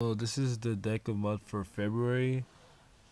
So this is the deck of mud for February.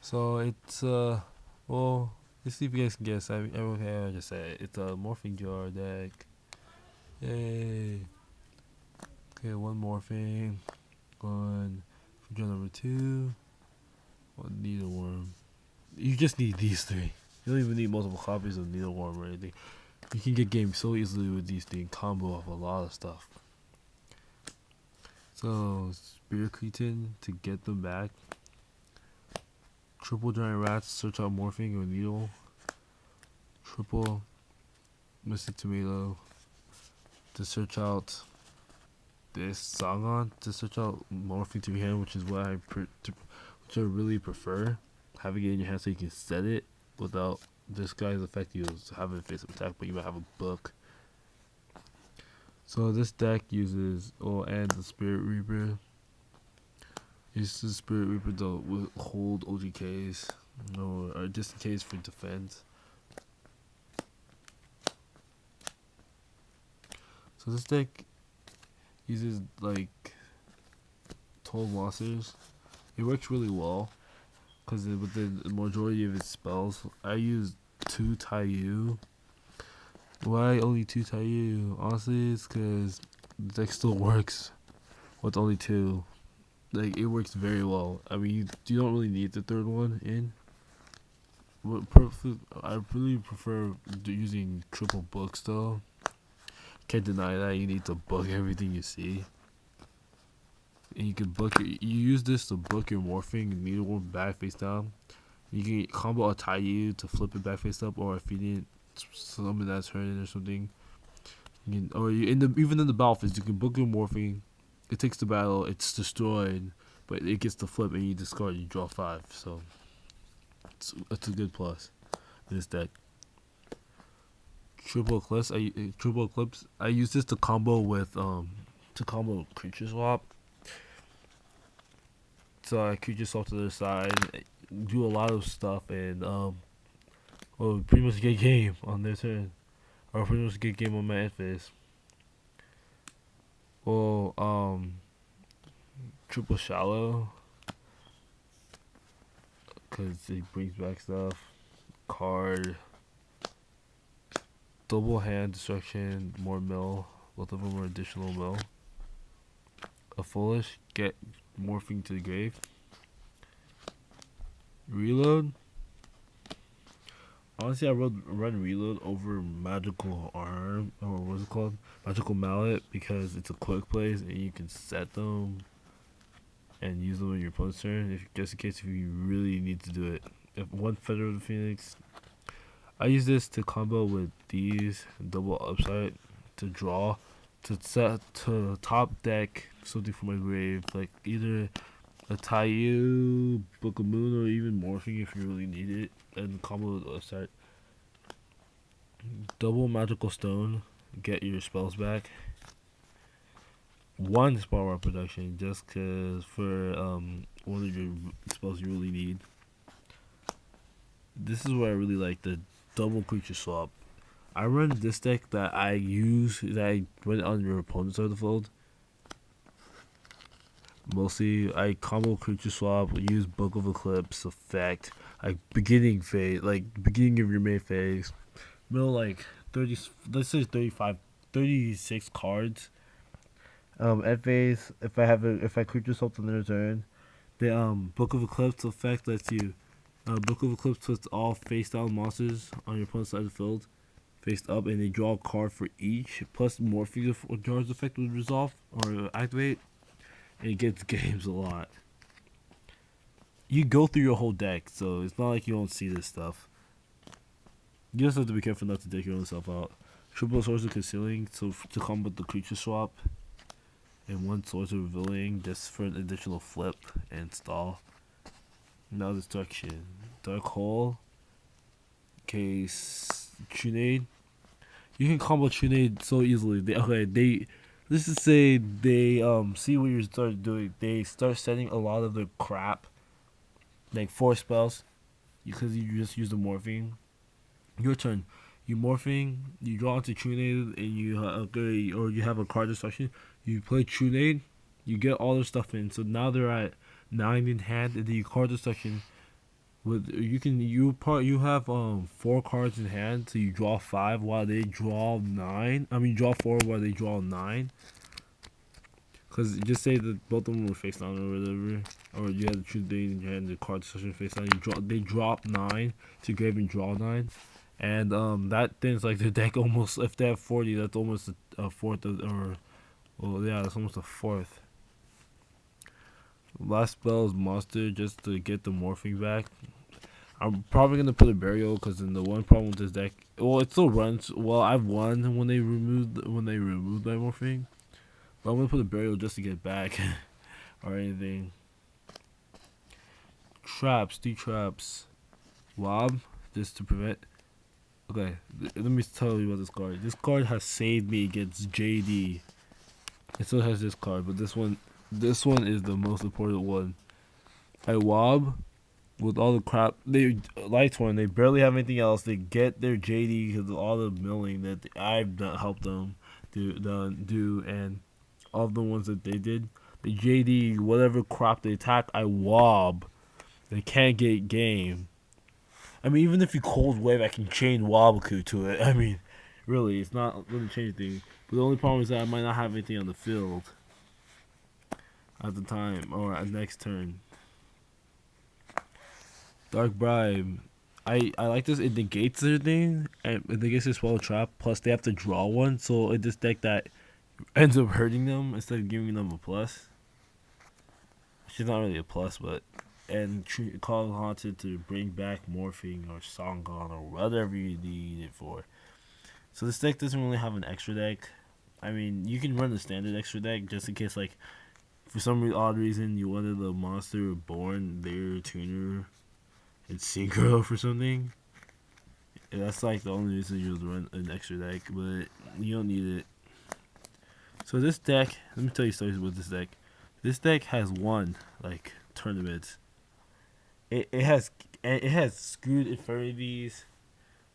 So it's well, let's see if you guys can guess. I just say it. It's a morphing jar deck. Yay! Okay, one morphing, one for jar number two, one needleworm. You just need these three. You don't even need multiple copies of needleworm or anything. You can get games so easily with these things. Combo of a lot of stuff. So Spirit Cretin to get them back. Triple giant rats, search out morphing or needle. Triple mystic tomato to search out this Sagon to search out morphing to your hand, which is what which I really prefer. Having it in your hand so you can set it without this guy's effect. You have a face attack, but you might have a book. So this deck uses and the Spirit Reaper. Uses the Spirit Reaper to hold OGKs or just in case for defense. So this deck uses like 12 monsters. It works really well because with the majority of its spells, I use 2 Taiyu. Why only 2 Taiyu? Honestly, it's because the deck still works with only 2. Like, it works very well. I mean, you don't really need the third one in. I really prefer using triple books though. Can't deny that you need to book everything you see. And you can you use this to book your morphing needleworm back face down. You can combo a Taiyu to flip it back face up, or if you didn't summon that turn or something. Even in the battlefield, you can book your morphing. It takes the battle, it's destroyed, but it gets to flip and you discard. You draw 5, so it's a good plus in this deck. Triple Eclipse. I use this to combo with creature swap. So I creature swap to the side, do a lot of stuff, and pretty much get game on their turn, or pretty much get game on my end phase. Well, triple shallow, cause it brings back stuff. Card. Double hand destruction, more mill. Both of them are additional mill. A foolish, get morphing to the grave. Reload. Honestly, I run reload over magical arm, or what's it called, magical mallet, because it's a quick place and you can set them and use them on your opponent's turn, just in case if you really need to do it. If one Feather of the Phoenix. I use this to combo with these double upside to draw to set to top deck something for my grave, like either a Taiyu, Book of Moon, or even morphing if you really need it, and combo with upside. Double magical stone, get your spells back. One spell rock production, just cause for one of your spells you really need. This is where I really like the double creature swap. I run this deck that I run on your opponent's side of the field. Mostly, I combo creature swap, use Book of Eclipse effect, like beginning of your main phase. Mill like 30, let's say 35, 36 cards. At phase, if I creature swap on their turn, the Book of Eclipse effect lets you Book of Eclipse puts all face down monsters on your opponent's side of the field faced up, and they draw a card for each. Plus, Morpheus jars effect would resolve or activate, and it gets games a lot. You go through your whole deck, so it's not like you don't see this stuff. You just have to be careful not to take your own self out. Triple Source of Concealing, so to come with the creature swap, and one Source of Revealing just for an additional flip and stall. Now Destruction. Dark Hole. Case Trunade. You can combo Trunade so easily. Let's just say they see what you start doing. They start setting a lot of their crap, like 4 spells, because you just use the morphing. Your turn. You morphing. You draw into Trunade, and you or you have a card destruction. You play Trunade. You get all their stuff in. So now they're at 9 in hand, and then you card destruction. With you have 4 cards in hand, so you draw 5 while they draw 9. I mean, draw 4 while they draw 9. Cause just say that both of them were face down or whatever, or you had to choose things in your hand. The card destruction face down. They drop 9 to grave and draw 9. And that thing's like the deck almost. If they have 40, that's almost a fourth of, or well, yeah, that's almost a fourth. Last spell is monster just to get the morphing back. I'm probably gonna put a burial because then the one problem with this deck, well, it still runs. Well, I've won when they removed my morphing, but I'm gonna put a burial just to get back or anything. Traps, traps, Wob, just to prevent. Okay, let me tell you about this card. This card has saved me against JD. It still has this card, but this one is the most important one. I Wob with all the crap. They Lights one. They barely have anything else. They get their JD because of all the milling that I've helped them do, and all the ones that they did. The JD, whatever crap they attack, I Wob. They can't get game. I mean, even if you cold wave, I can chain Wabaku to it. I mean, really, it's not going to change anything. But the only problem is that I might not have anything on the field at the time or at next turn. Dark Bribe. I like this. It negates their thing, and it negates their spell trap. Plus, they have to draw one, so it this deck that ends up hurting them instead of giving them a plus. She's not really a plus, but and call Haunted to bring back Morphing or Songon or whatever you need it for. So this deck doesn't really have an extra deck. I mean, you can run the standard extra deck just in case, like, for some odd reason you wanted the monster born their tuner and synchro for something. And that's like the only reason you would run an extra deck, but you don't need it. So this deck, let me tell you stories about this deck. This deck has won like tournaments. It has screwed Infinities,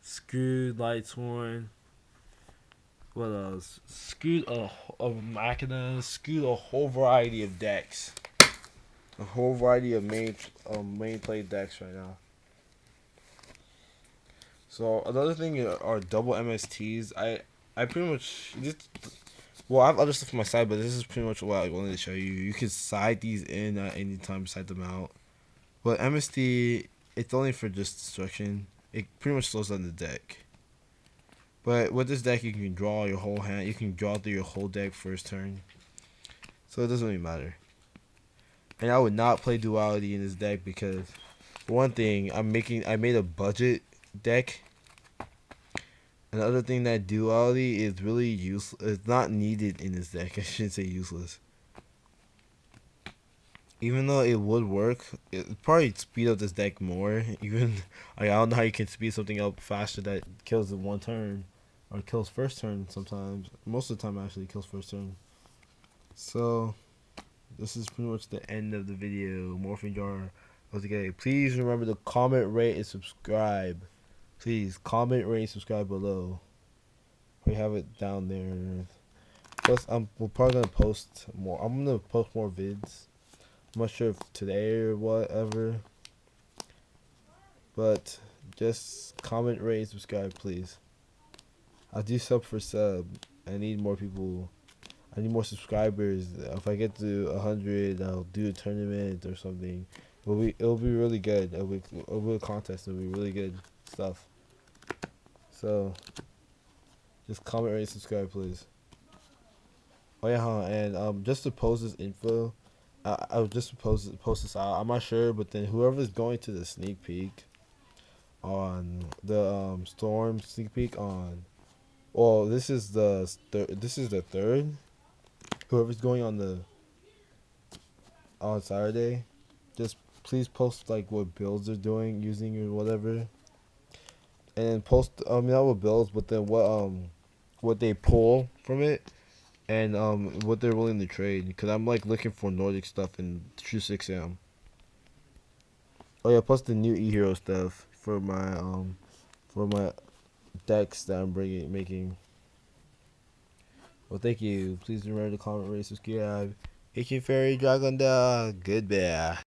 screwed Lightsworn. What else? Screwed a Machina, screwed a whole variety of decks. A whole variety of main play decks right now. So another thing are double MSTs. I pretty much well, I have other stuff on my side, but this is pretty much what I wanted to show you. You can side these in at any time, side them out. But MST, it's only for just destruction. It pretty much slows down the deck. But with this deck, you can draw your whole hand. You can draw through your whole deck first turn. So it doesn't really matter. And I would not play Duality in this deck because, for one thing, I made a budget deck. Another thing, that Duality is really useless. It's not needed in this deck. I shouldn't say useless. Even though it would work, it would probably speed up this deck more. Even I don't know how you can speed something up faster that kills in one turn. Or kills first turn sometimes. Most of the time, actually, kills first turn. So, this is pretty much the end of the video. Morphing Jar. Okay, please remember to comment, rate, and subscribe. Please comment, rate, and subscribe below. We have it down there. Plus, we're probably gonna post more. I'm gonna post more vids. I'm not sure if today or whatever. But just comment, rate, and subscribe, please. I'll do sub for sub. I need more people. I need more subscribers. If I get to 100, I'll do a tournament or something. It'll be really good. It'll be a contest. It'll be really good stuff. So just comment, rate, subscribe, please. Oh yeah, and just to post this info, I'll just post this out. I'm not sure, but then whoever's going to the sneak peek on the Storm sneak peek on. Well, this is the third. Whoever's going on Saturday, just please post like what builds they're using or whatever, and post not what builds, but then what they pull from it, and what they're willing to trade. Because I'm like looking for Nordic stuff in True 6M. Oh yeah, plus the new E-Hero stuff for my decks that I'm making. Well, thank you. Please remember to comment, rate, subscribe. Ancient Fairy Dragon the Good Bear.